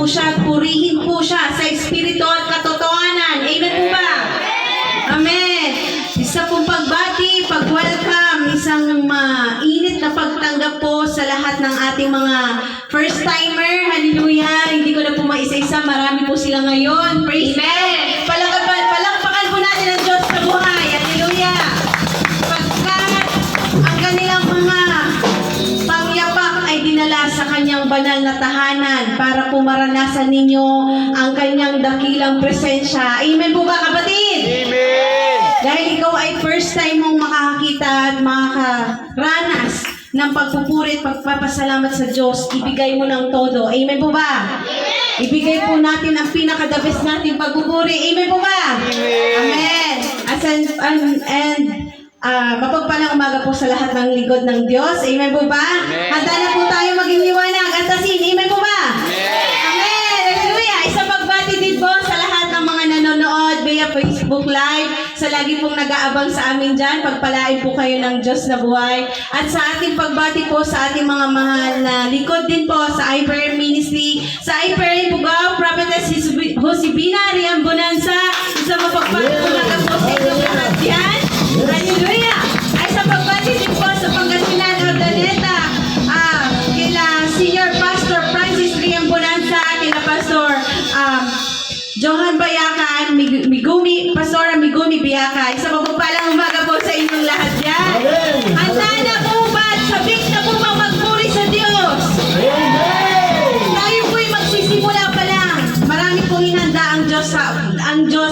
po siya at purihin po siya sa espiritu at katotohanan. Amen po ba? Amen. Isa pong pagbati, pag-welcome, isang mainit na pagtanggap po sa lahat ng ating mga first-timer. Hallelujah. Hindi ko na po maisa-isa. Marami po sila ngayon. Praise God. Palakpakan po natin ang Diyos sa buhay. Hallelujah. Pagkat ang kanilang mga pangyapak ay dinala sa kanyang banal na tahanan para po maranasan ninyo ang kanyang dakilang presensya. Amen po ba, kapatid? Amen! Dahil ikaw ay first time mong makakakita at makakaranas ng pagpupuri at pagpapasalamat sa Diyos, ibigay mo ng todo. Amen po ba? Ibigay po natin ang pinaka-the best natin pagpupuri. Amen po ba? Amen! Mapagpalang umaga po sa lahat ng lingkod ng Diyos. Amen po ba? Handa na po tayo maging liwanag at asin. Amen po ba? Amen! Hallelujah! Isang pagbati din po sa lahat ng mga nanonood via Facebook Live, sa lagi pong nag-aabang sa amin dyan. Pagpalain po kayo ng Diyos na buhay. At sa ating pagbati po sa ating mga mahal na likod din po sa iPrayer Ministry, sa iPrayer Bugao, Prophetess Josibina Rian Bonanza, isang mapagpalang umaga po sa inyong lahat yan. Hallelujah! Ay sa pagbati din po sa Pangasinan, Ordaneta, kila Senior Pastor Francis Rian Bonanza, kila Pastor Johan Bayakan, Pastora Migumi Biaka. Isa mapagpalang umaga po sa inyong lahat yan. Handa na po ba at sabik na po ba magpuri sa Diyos? Tayo po'y magsisimula pa lang. Marami pong hinanda ang Diyos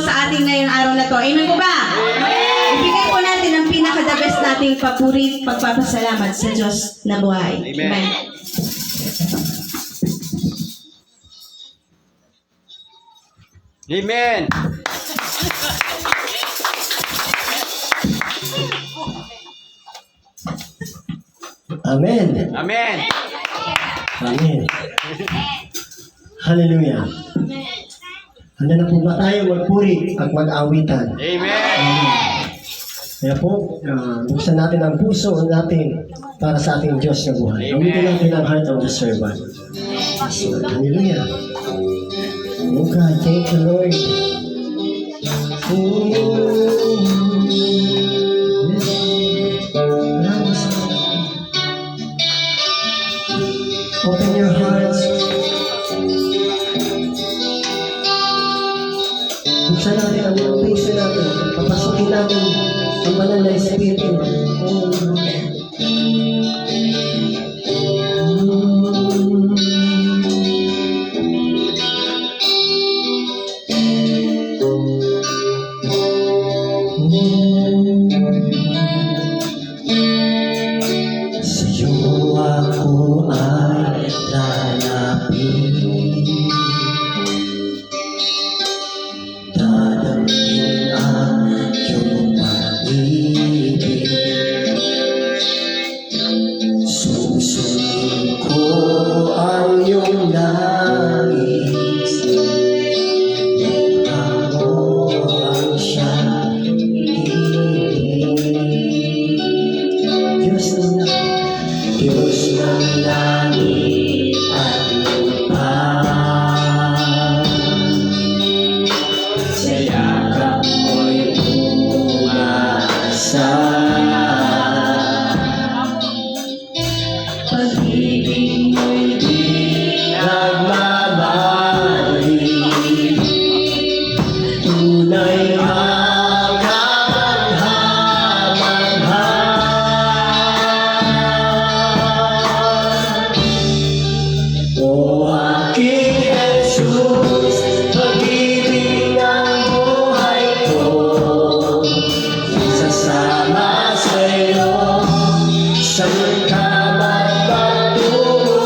sa ating ngayong araw na to. Amen po ba? Ibigay po natin ang pinaka-the best nating papuri, pagpapasalamat sa Diyos na buhay. Amen. Amen! Amen. Amen! Amen. Hallelujah. Handa na po ba tayo magpuri at mag-awitan? Amen! Kaya po, buksan natin ang puso natin para sa ating Diyos na buhay. Amen. Gamitin natin ang heart of the servant. Hallelujah. Oh God, thank you, Lord. Open your hearts. Buksan natin ang puso natin. Papasukin natin ang banal na espiritu. Sa'yo ako ay lalapit. Dadamhin ang iyong pag-ibig. Susunod ko ang iyong nais. Ako ang siyang ibig. Diyos ng langit at lupa, sa yakap mo'y umasa. Pag-ibig mo'y di nagmamahalik, tunay ang O aking Jesus, pag-ibig ng buhay ko, sasama sa'yo sa magkamat pagtungo.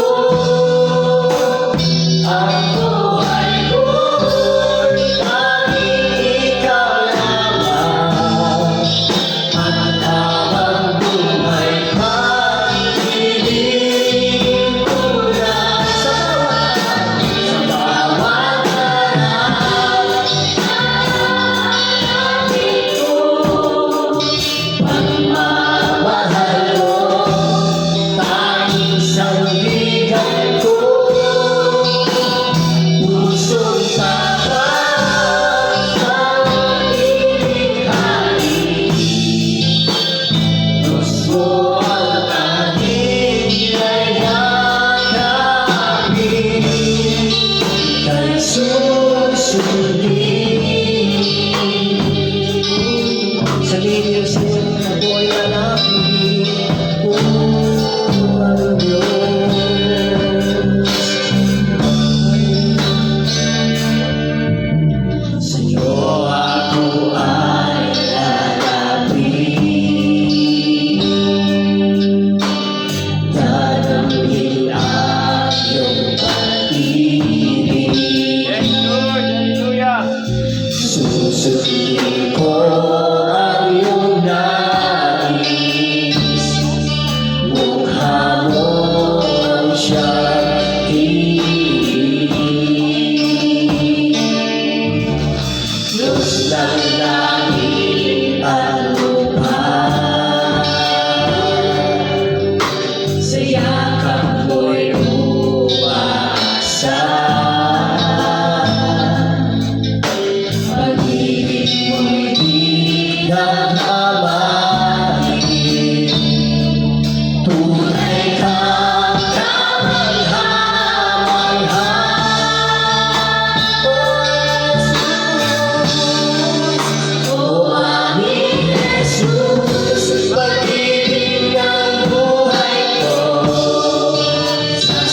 siyang ibig. Diyos ng langit at lupa, sa yakap mo'y umaasa. Pag-ibig mo'y di nag-amahin. Tunay kang kamangha-mangha, O aming Jesus, pag-ibig ng buhay ko. Sa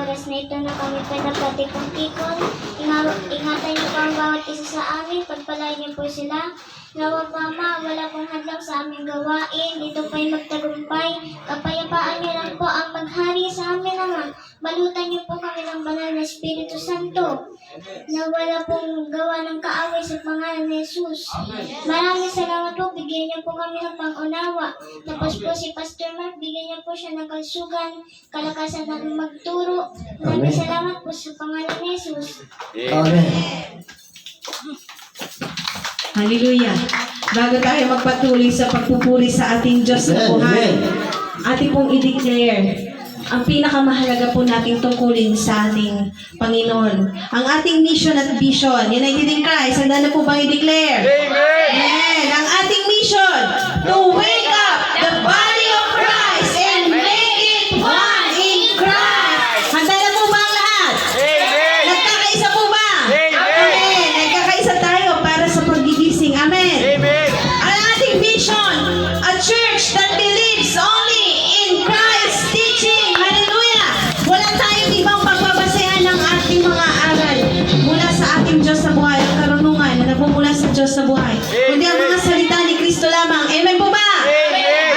oras na ito na kami pinagkatipon-tipon. Ingatan niyo po ang bawat isa sa amin. Pagpalain niyo po sila. Nawa Mama, wala pong hadlang sa aming gawain. Dito po'y magtagumpay. Kapayapaan niyo lang po ang maghari sa amin, Ama. Balutan niyo po kami ng banal na Espiritu Santo. Na wala pong gawa ng kaaway sa pangalan ni Jesus. Maraming salamat po. Bigyan niyo po kami ng pangunawa. Tapos po si Pastor Mark, bigyan niyo po siya ng kalsugan, kalakasan na magturo. Maraming salamat po sa pangalan ni Jesus. Amen. Hallelujah. Bago tayo magpatuloy sa pagpupuri sa ating Diyos na buhay, ating pong i-declare ang pinakamahalaga po nating tungkulin sa ating Panginoon. Ang ating mission at vision, United in Christ. Handa na po bang i-declare? Amen! Ang ating mission, to wake up the body of Christ and make it one in Christ. Handa na po ba ang lahat? Nagkakaisa po ba? Amen! Nagkakaisa tayo para sa paggigising. Amen! Ang ating vision, a church that believes only in Christ's teaching. Hallelujah! Wala tayong ibang pagbabasehan ng ating mga aral mula sa ating Diyos na buhay, ang karunungan na nagmumula sa Diyos na buhay. Kundi ang mga salita ni Kristo lamang. Amen po ba?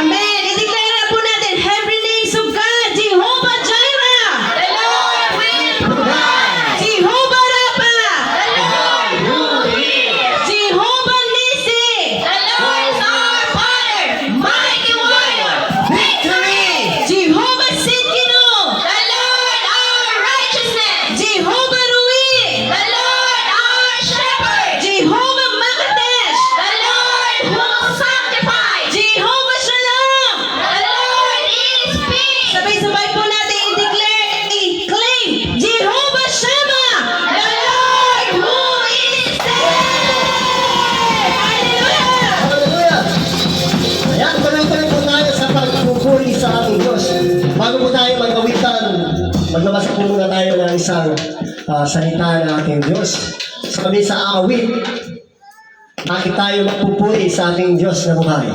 Amen! I-declare na po natin, every names of God, Jehovah Jireh! The Lord will provide! Jehovah Rapha! The Lord who heals! Jehovah Nissi! The Lord is our Father! Mighty warrior! Victory! Jehovah Sidkenu! The Lord our righteousness! Jehovah Rui! The Lord our shepherd! Jehovah Makadesh! The Lord who sanctifies! Jehovah Shalom! The Lord is peace! Sabay-sabay po natin i-declare, i-claim, Jehovah Shammah! The Lord who is there! Hallelujah! Hallelujah! Ayan, tuloy-tuloy po tayo sa pagpupuri sa ating Diyos. Bago po tayo mag-awitan, maglabas po muna tayo ng isang salita ng ating Diyos. Sa kami sa awit, bakit tayo magpupuri sa ating Diyos na buhay?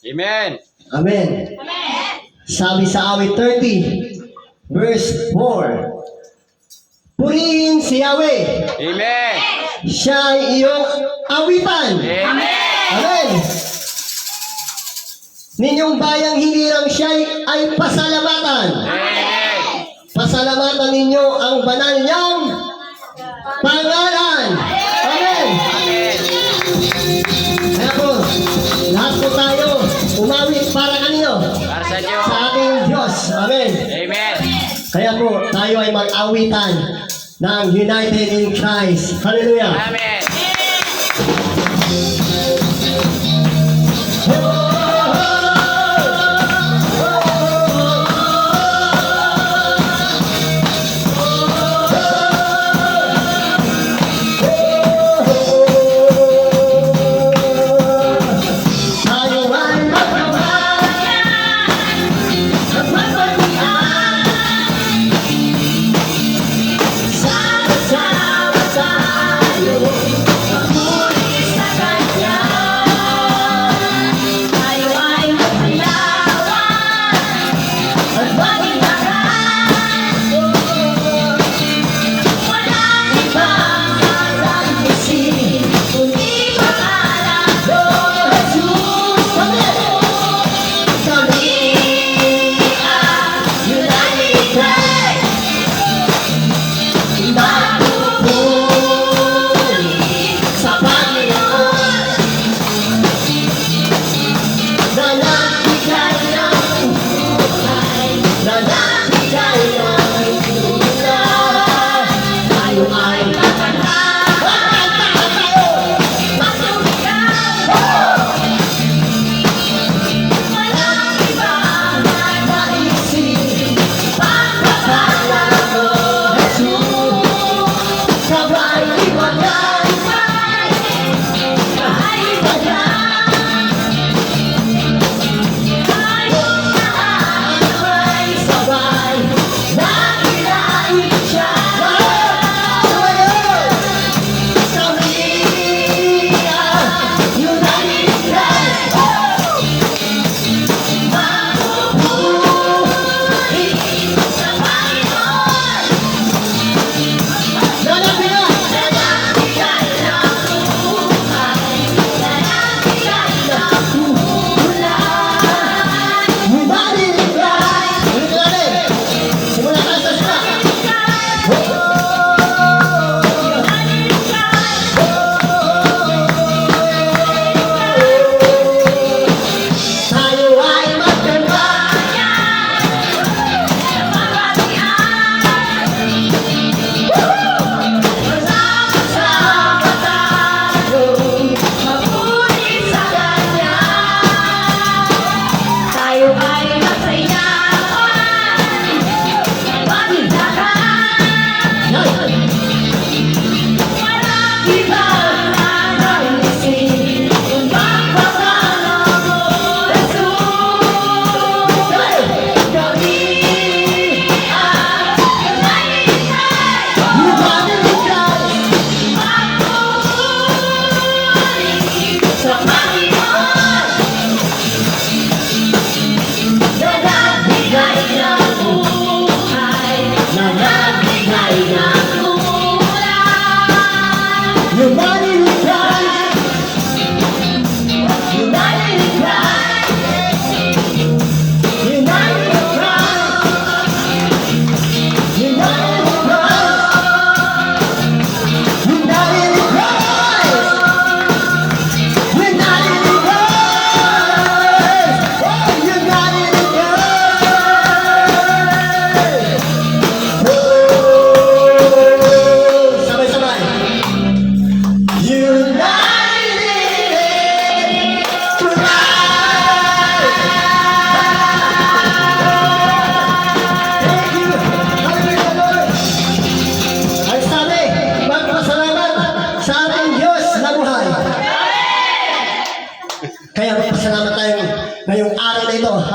Amen. Amen. Sabi sa awit 30, verse 4, purihin si Yahweh, Amen. siya ay iyong awitan. Amen. Amen. Ninyong bayang hindi lang siya ay pasalamatan. Amen. Pasalamatan ninyo ang banal niyang pangalan. Amen. Amen. Kaya po, lahat po tayo umawit para kanino? Para sa Diyos. Sa ating Diyos. Amen. Amen. Kaya po, tayo ay mag-awitan ng United in Christ. Hallelujah. Amen. Tayo ay sama-sama tayo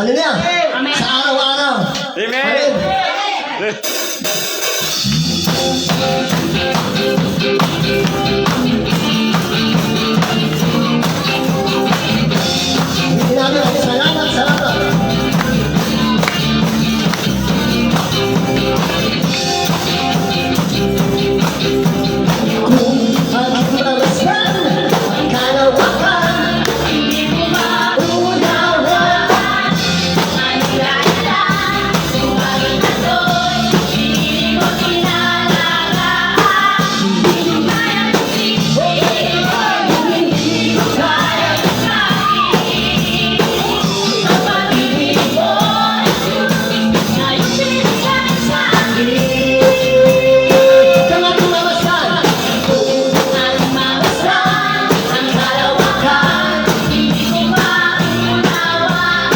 Hallelujah. Sa araw-araw. Amen. Hindi namin ang salamat, salamat. Kung ang karastan, ang kalawakan, hindi mo maunawaan. Kaya tumamastan, ang kalawakan, hindi mo maunawaan.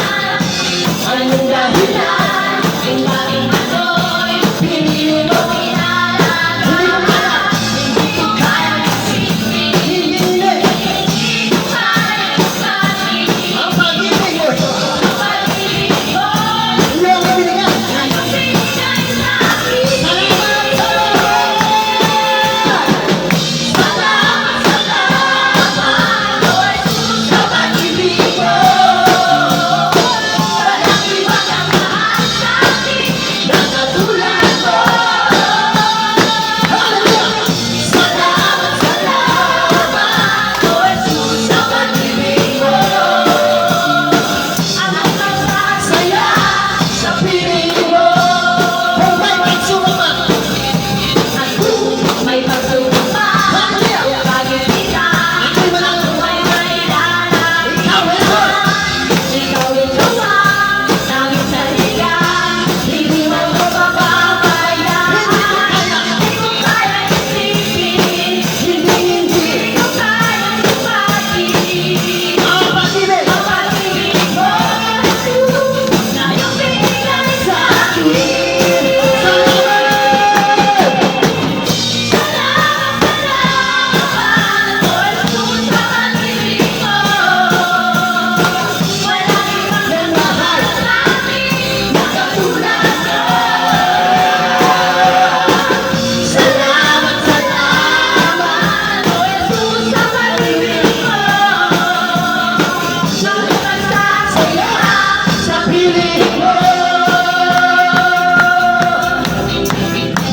Anong dahilan, kung bakit ako'y hindi mo kinalagaan. Hindi ko kaya isipin, hindi ko kaya isipin. Ang pag-ibig mo, iyong binigay.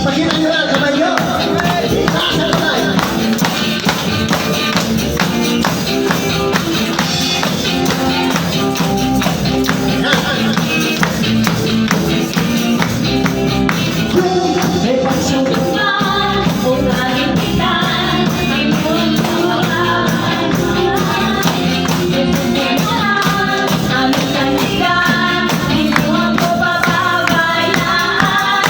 Pakita nyo lang kamay nyo. Itaas ang kamay. Kung may pagsukuman, kung nalimpitan, ay puntawakan. Aming kanigan, hindi mo ako bababayaan.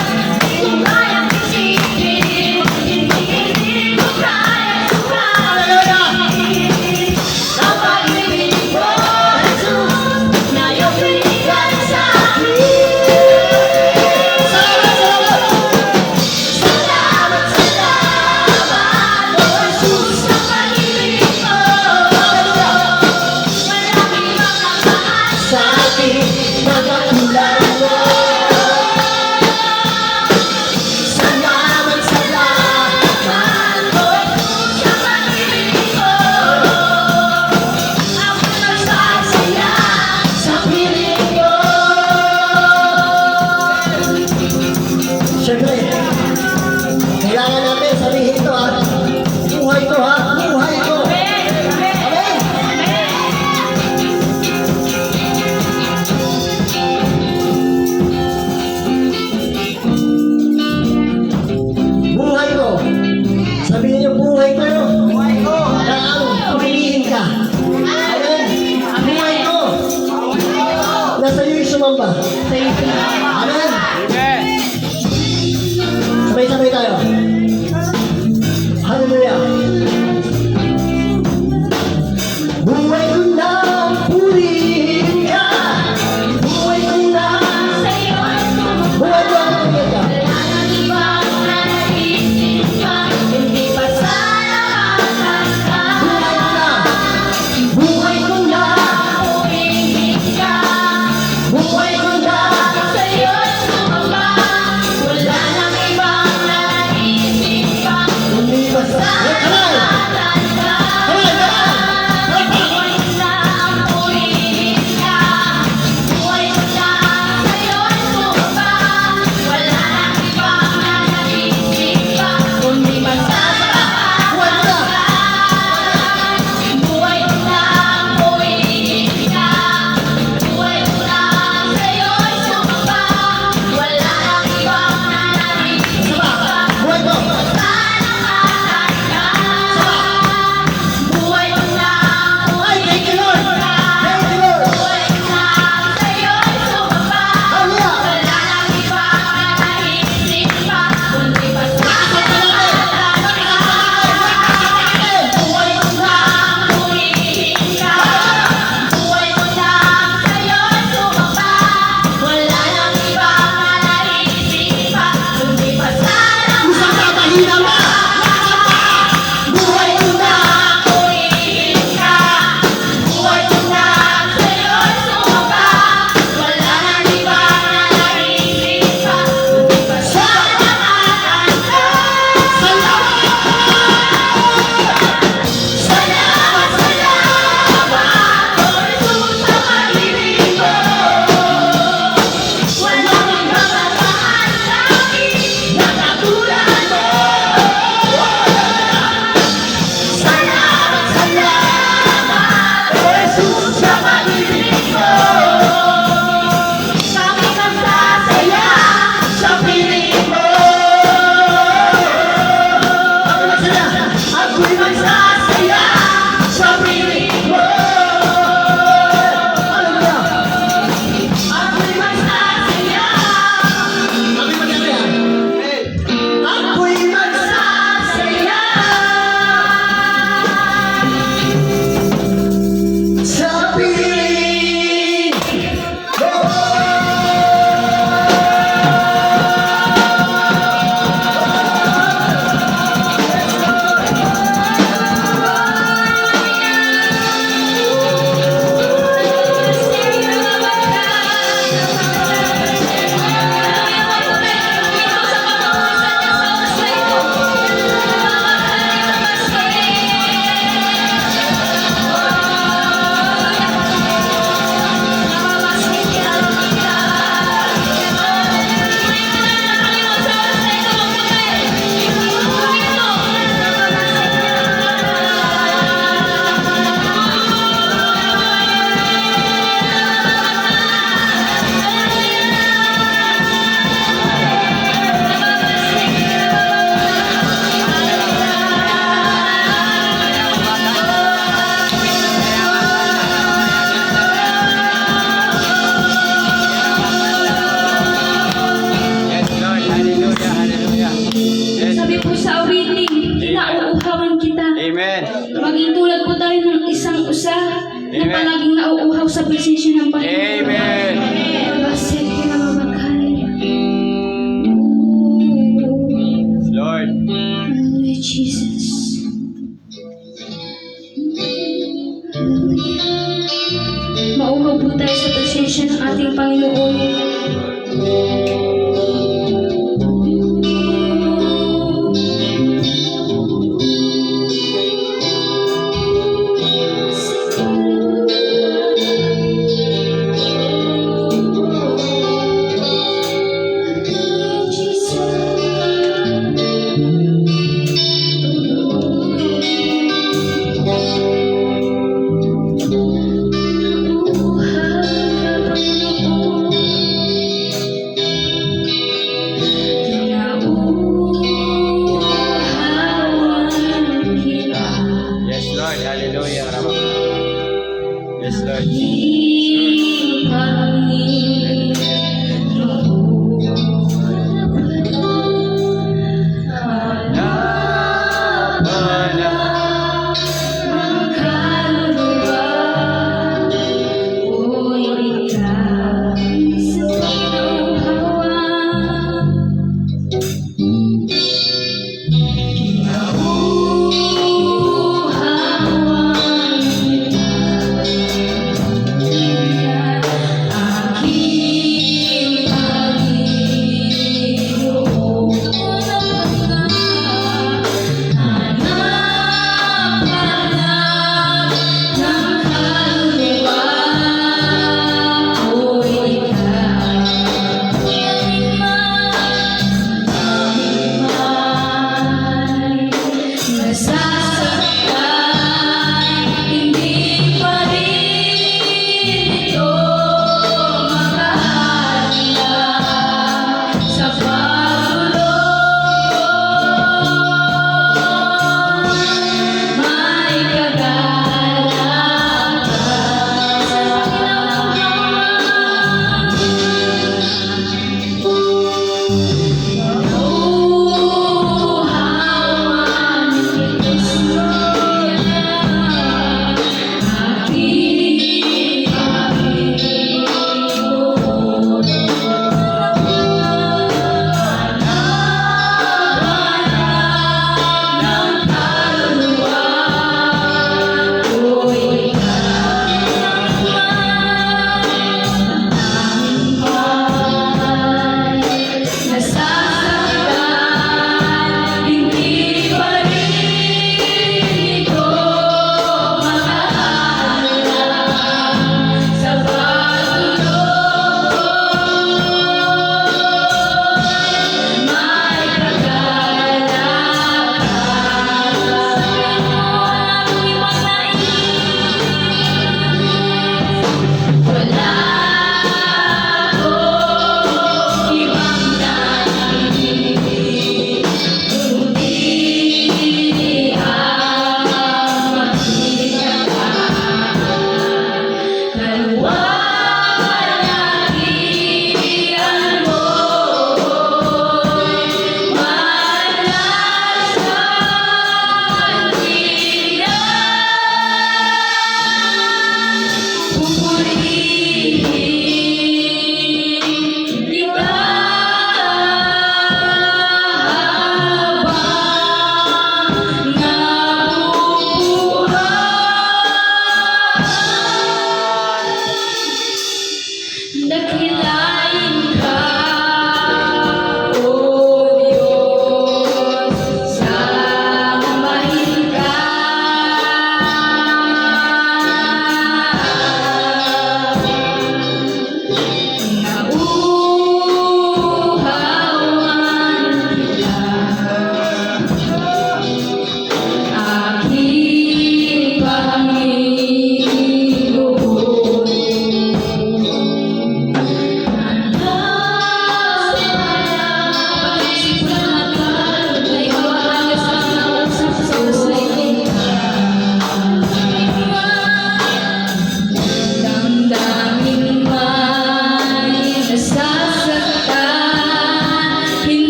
Kung kayang isipin, hindi ko kaya sukatin. Sa pag-ibig mo, Jesus, na iyong binigay sa akin. Salamat, salamat, O Jesus, sa pag-ibig mo. Maraming makakaas sa akin, nagkatulad mo. Salamat, salamat, O Jesus, sa pag-ibig mo. Ako nagsasaya sa piling mo. Siyempre, kailangan natin sabihin ito ha. Buhay ko ha, buhay ko. Amen. Buhay ko. Sabihin niyo buhay ko. Buhay ko. Na ang pumilihin ka. Amen. Buhay ko. Nasa iyo yung sumamba. Amen. Amen. Sabay-sabay tayo. Hallelujah. na palaging nauuhaw sa presensya ng Panginoon. Amen. Babasit ka na mamaghay. Lord. Hallelujah, Jesus. Mauhaw po tayo sa presensya ng ating Panginoon.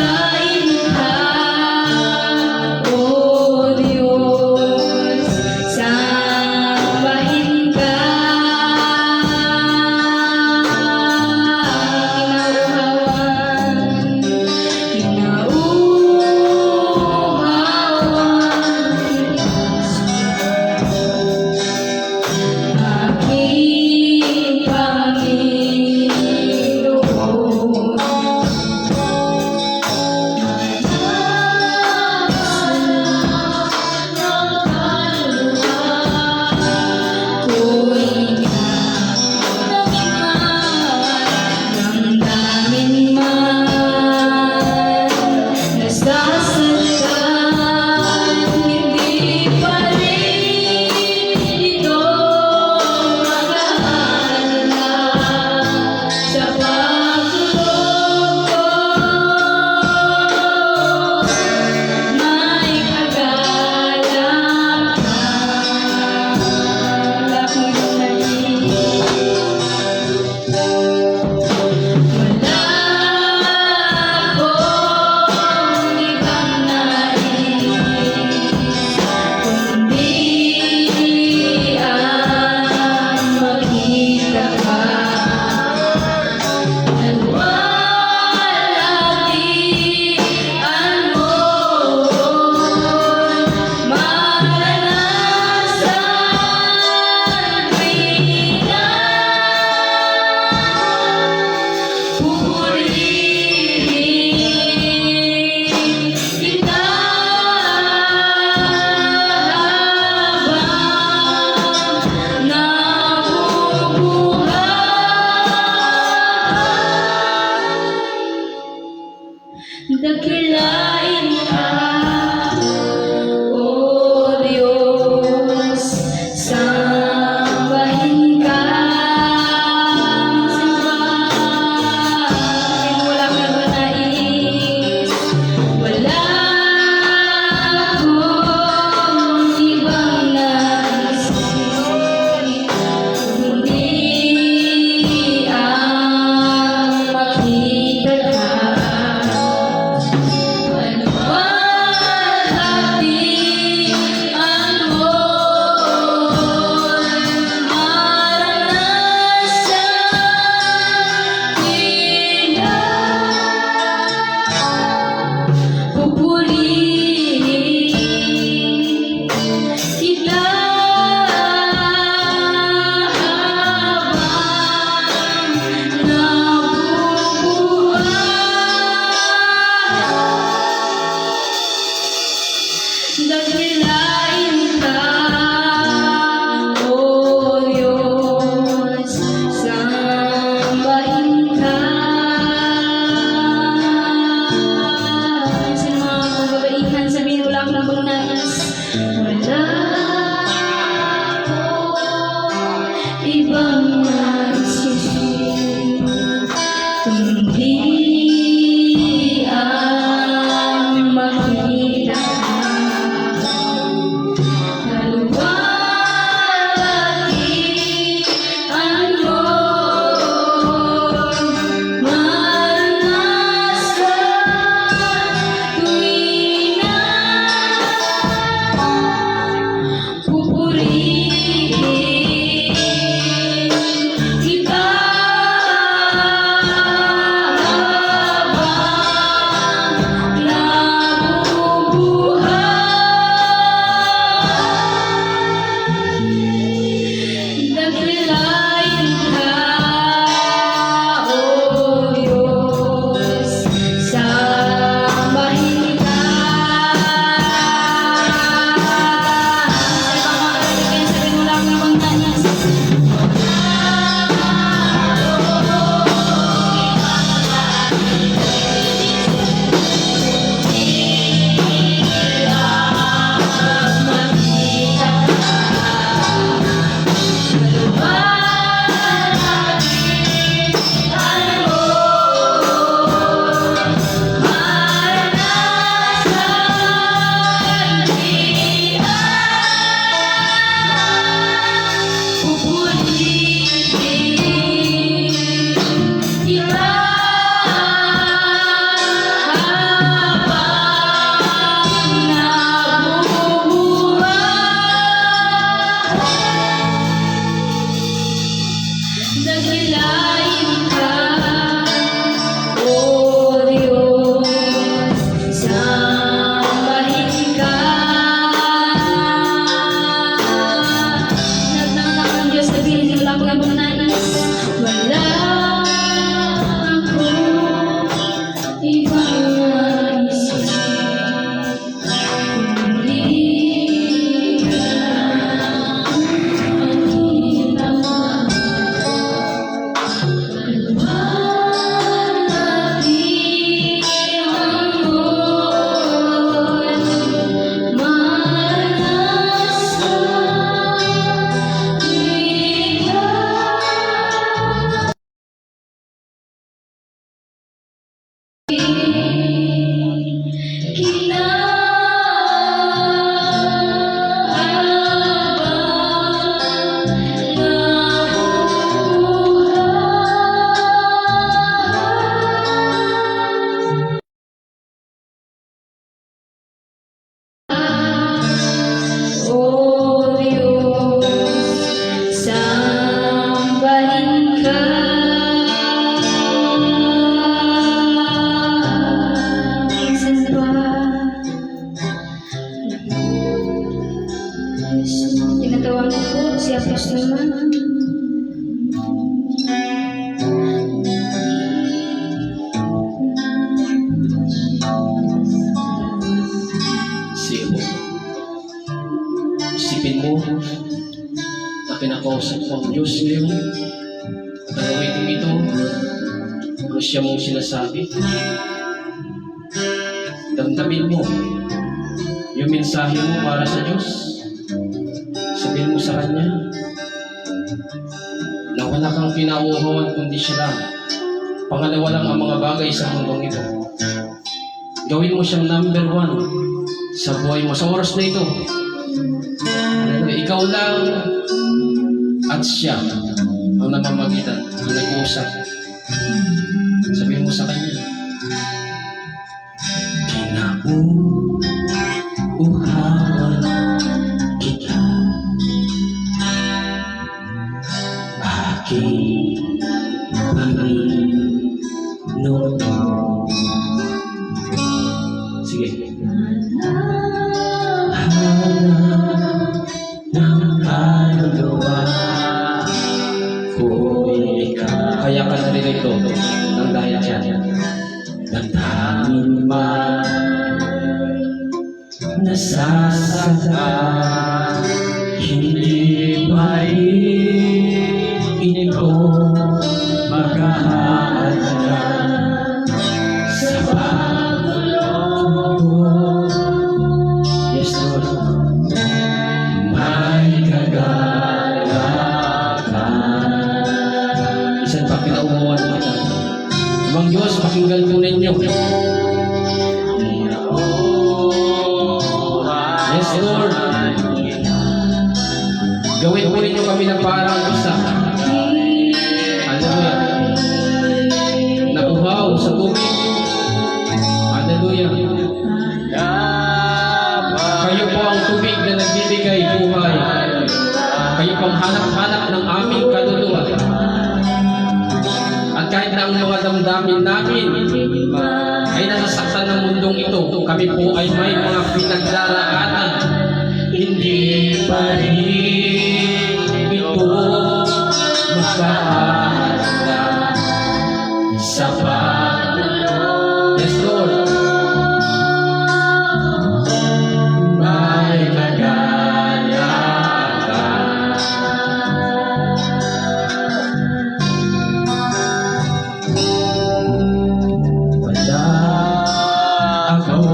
Dakilain ka, O Diyos, sambahin ka. Aking Panginoon, ko'y damdamin man nasasaktan, hindi pa rin ito mag-aalala sa pagtulog ko. May kagalang dakilain ka, O Diyos, sambahin ka. Wala kang nais, wala akong ibang nais, kundi ang makita ka. Ano isipin mo na kinakausap mo ang Diyos ngayon. At ang gawin ito, ano siya mong sinasabi. Damdamin mo yung mensahe mo para sa Diyos. Sabihin mo sa Kanya na wala kang pinauuhawan kundi siya lang. Pangalawa lang ang mga bagay sa mundong ito. Gawin mo siyang number 1 sa buhay mo, sa oras na ito. Ikaw lang at siya ang namamagitan, ang nag-uusap. Sabihin mo sa Kanya, pinauuhawan kita, aking Panginoon. Sige. Hanap ng kaluluwa ko'y ikaw. Kaya ka naririto ng dahil siya. Nagtangin man nasasaka, hindi pa rin ito makahanda sa pagulong. Yes, Lord. May kagalakan. Isan pa pinauuwan kita. Ibang Diyos, pakinggan po ninyo. Yes, Lord. Gawin po ninyo kami ng parang isa. Hallelujah. Nabuhaw sa tubig. Hallelujah. Kayo po ang tubig na nagbibigay buhay. Kayo pong hanap-hanap ng aming kaluluwa. At kahit na ang mga damdamin namin ay nasasaktan ng mundong ito, kami po ay may mga pinagdaraanan. Hindi pa rin ito makahanda sa pagulong. Yes, Lord. May kagalakan. Wala akong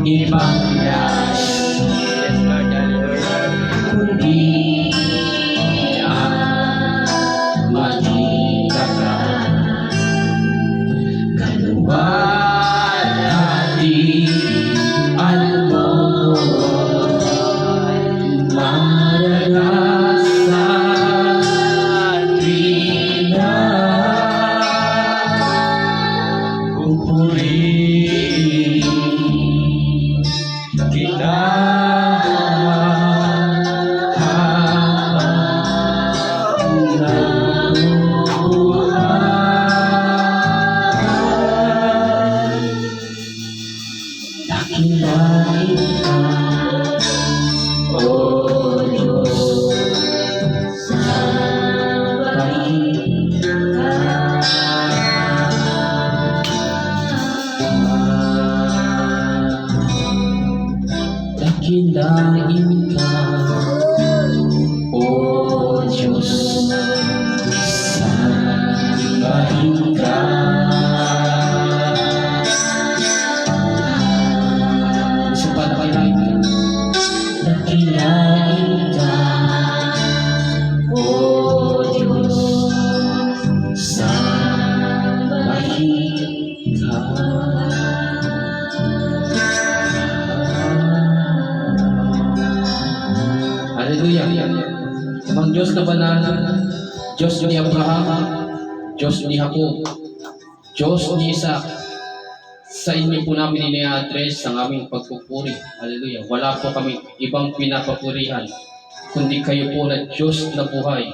ibang yas kundi ang makita ka. Kaluwalhatian mo maranasan tuwina. Pupurihin kita dakilain ka, O Diyos, sambahin ka. Dakilain ka, O Diyos, sambahin ka. Isa pa dakilain ka. Dakilain ka, O Diyos, sambahin ka. Hallelujah. Ang Diyos na banal, Diyos ni Abraham, Diyos ni Jacob, Diyos ni Isaac, sa inyo po namin ini-address ang aming pagpupuri. Hallelujah. Wala po kami ibang pinapapurihan, kundi kayo po na Diyos na buhay,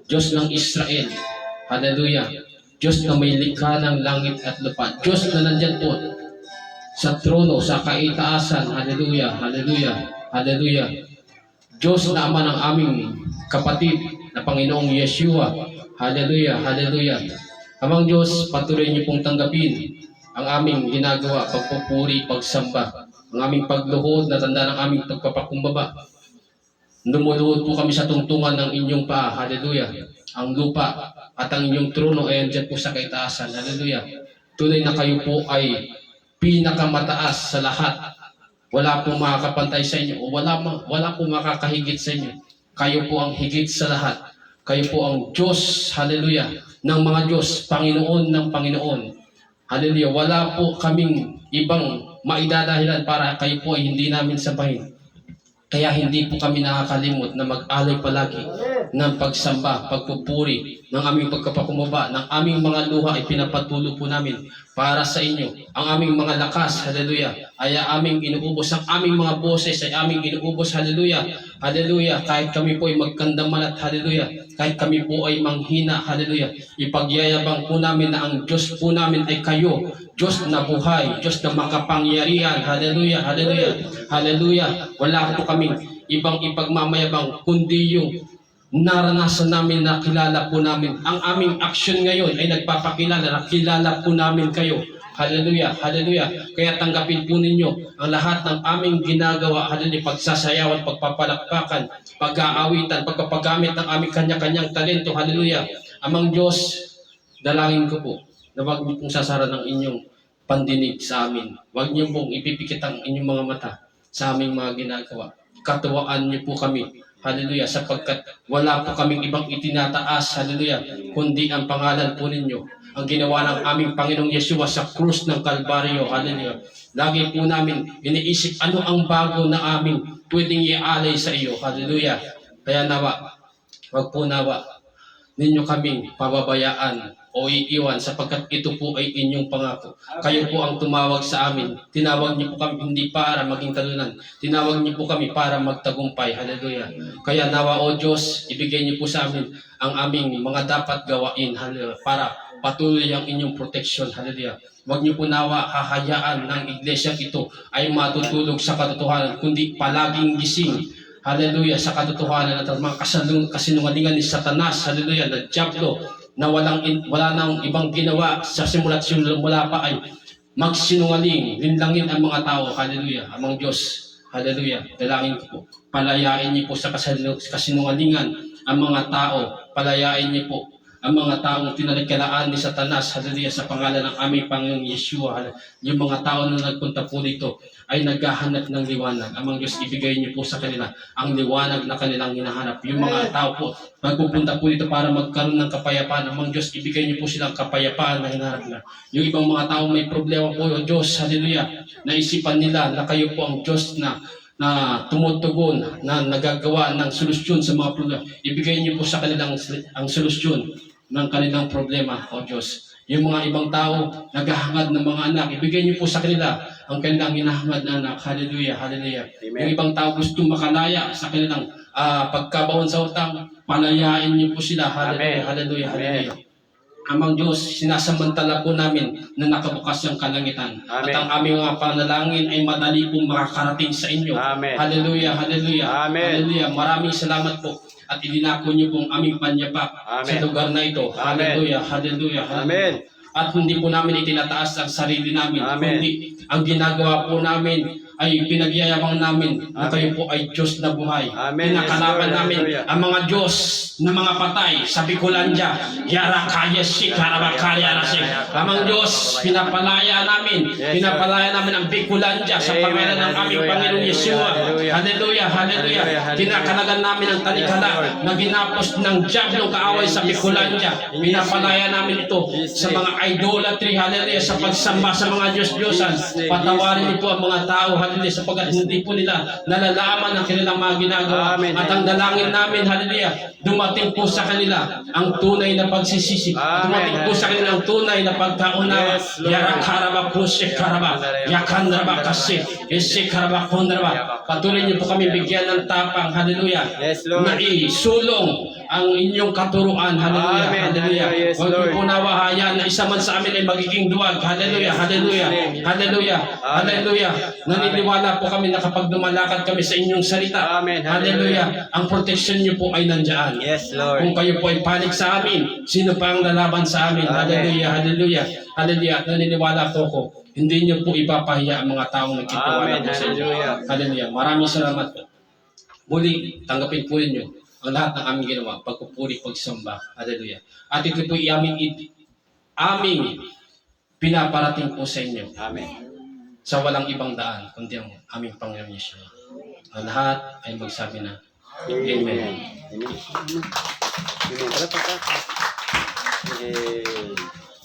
Diyos ng Israel. Hallelujah. Diyos na may likha ng langit at lupa. Diyos na nandyan po sa trono, sa kaitaasan. Hallelujah. Hallelujah. Hallelujah. Diyos na Ama ng aming kapatid na Panginoong Yeshua. Hallelujah. Hallelujah. Amang Diyos, patuloy niyo pong tanggapin ang aming ginagawa, pagpupuri, pagsamba, ang aming pagluhod na tanda ng aming pagpapakumbaba. Lumuluhod po kami sa tungtungan ng inyong paa. Hallelujah. Ang lupa at ang inyong trono ay andyan po sa kaitaasan. Hallelujah. Tunay na kayo po ay pinakamataas sa lahat. Wala pong makakapantay sa inyo. Wala pong makakahigit sa inyo. Kayo po ang higit sa lahat. Kayo po ang Diyos, hallelujah, ng mga Diyos, Panginoon ng Panginoon. Hallelujah. Wala po kaming ibang maidadahilan para kayo po ay hindi namin sabahin. Kaya hindi po kami nakakalimot na mag-alay palagi ng pagsamba, pagpupuri, ng aming pagkapakumbaba, ng aming mga luha ay pinapatulo po namin para sa inyo. Ang aming mga lakas, hallelujah, ay aming inuubos. Ang aming mga boses ay aming inuubos, hallelujah, hallelujah. Kahit kami po ay magkandaman at hallelujah, kahit kami po ay manghina, hallelujah, ipagyayabang po namin na ang Diyos po namin ay kayo, Diyos na buhay, Diyos na makapangyarihan, hallelujah, hallelujah, hallelujah. Wala po kaming ibang ipagmamayabang kundi yung naranasan namin na kilala po namin. Ang aming action ngayon ay nagpapakilala na kilala po namin kayo. Hallelujah, hallelujah. Kaya tanggapin po ninyo ang lahat ng aming ginagawa, hallelujah, pagsasayawan, pagpapalakpakan, pag-aawitan, pagpapagamit ng aming kanya-kanyang talento, hallelujah. Amang Diyos, dalangin ko po na huwag niyo pong sasara ng inyong pandinig sa amin. Huwag niyo pong ipipikit ang inyong mga mata sa aming mga ginagawa. Katuwaan niyo po kami, hallelujah, sapagkat wala po kaming ibang itinataas, hallelujah, kundi ang pangalan po ninyo, ang ginawa ng aming Panginoong Yeshua sa krus ng Kalbaryo, hallelujah. Lagi po namin iniisip ano ang bago na aming pwedeng ialay sa iyo, hallelujah. Kaya nawa, wag po nawa ninyo kaming pababayaan o iiwan sapagkat ito po ay inyong pangako. Kayo po ang tumawag sa amin. Tinawag niyo po kami hindi para maging talunan. Tinawag niyo po kami para magtagumpay. Hallelujah. Kaya nawa o Diyos, ibigay niyo po sa amin ang aming mga dapat gawain. Hallelujah. Para patuloy ang inyong protection. Hallelujah. Huwag niyo po nawa hahayaan ng iglesyang ito ay matutulog sa katotohanan, kundi palaging gising. Hallelujah, sa katotohanan at mga kasinungalingan ni Satanas, hallelujah, na Diablo, na wala nang ibang ginawa sa simula't simula pa ay magsinungaling, linlangin ang mga tao, hallelujah, amang Diyos, hallelujah, dalangin ko po, palayain niyo po sa kasinungalingan ang mga tao, palayain niyo po ang mga taong tinalikalaan ni Satanas, hallelujah, sa pangalan ng aming Panginoong Yeshua, yung mga tao na nagpunta po dito ay naghahanap ng liwanag. Amang Diyos, ibigay niyo po sa kanila ang liwanag na kanilang hinahanap. Yung mga tao po, magpupunta po dito para magkaroon ng kapayapaan. Amang Diyos, ibigay niyo po silang kapayapaan na hinahanap nila. Yung ibang mga tao may problema po, o Diyos, hallelujah, naisipan nila na kayo po ang Diyos na tumutugon, na nagagawa ng solusyon sa mga problema. Ibigay niyo po sa kanilang ang solusyon ng kanilang problema, o Diyos. Yung mga ibang tao, naghahangad ng mga anak, ibigay niyo po sa kanila ang kanilang hinahangad na anak. Hallelujah, hallelujah. Amen. Yung ibang tao gusto makalaya sa kanilang pagkabaon sa utang, palayain niyo po sila. Hallelujah, Amen. hallelujah, Amen. hallelujah. Amang Diyos, sinasamantala po namin na nakabukas ang kalangitan. Amen. At ang aming mga panalangin ay madali pong makakarating sa inyo. Amen. Hallelujah, hallelujah. Amen. Hallelujah. Maraming salamat po. At ilinako niyo pong aming panyapak Amen. sa lugar na ito. Amen. Hallelujah, hallelujah, hallelujah. Amen. At hindi po namin itinataas ang sarili namin. Amen. Kundi ang ginagawa po namin ay pinagyayabang namin na Amen. kayo po ay Diyos na buhay. Amen. Pinakalaban Yes, Lord. namin Hallelujah. ang mga Diyos na mga patay sa Bicolandia. Yara kaya si Karabakaya Rasik. Amang Diyos, pinapalaya namin. Yes, Pinapalaya namin ang Bicolandia sa Amen. pangalan ng aming Hallelujah. Panginoong Yeshua. Hallelujah. Hallelujah, hallelujah. Hallelujah. Kinakalagan namin ang talikala Yes, Lord. na ginapos ng Diablong kaaway sa Bicolandia. Pinapalaya namin ito sa mga idolatry, hallelujah, sa pagsamba sa mga Diyos-Diyosan. Patawarin niyo po ang mga tao, hallelujah, sapagkat hindi po nila nalalaman ang kanilang mga ginagawa. Amen. At ang dalangin namin, hallelujah, dumating po sa kanila ang tunay na pagsisisi. Amen. Dumating po sa kanila ang tunay na pagkaunawa. Yes, Lord. Yarakaraba kusik karaba, yakandraba kasi, isik karaba kundraba. Patuloy niyo po kami bigyan ng tapang, hallelujah, Yes, Lord. na isulong ang inyong katuruan, hallelujah, Amen. hallelujah. Yes, Huwag niyo Lord. po nawahayaan na isa man sa amin ay magiging duwag, hallelujah, hallelujah, hallelujah, hallelujah. Naniniwala po kami na kapag dumalakad kami sa inyong salita, Amen. hallelujah, ang protection niyo po ay nandyan. Yes, Lord. Kung kayo po ay panig sa amin, sino pa ang lalaban sa amin? Amen. Hallelujah, hallelujah, hallelujah. At naniniwala po ko, hindi niyo po ipapahiya ang mga taong nagtitiwala Amen. po sa inyo. Hallelujah. Hallelujah. Maraming salamat po. Muli, tanggapin po ninyo ang lahat ng aming ginawa, pagpupuri, pagsamba. Hallelujah. At ito po aming pinaparating po sa inyo. Amen. Sa walang ibang daan, kundi ang aming Panginoon Yeshua. Ang lahat ay magsabi na, Amen. Amen. Amen. Tara, tara. Amen.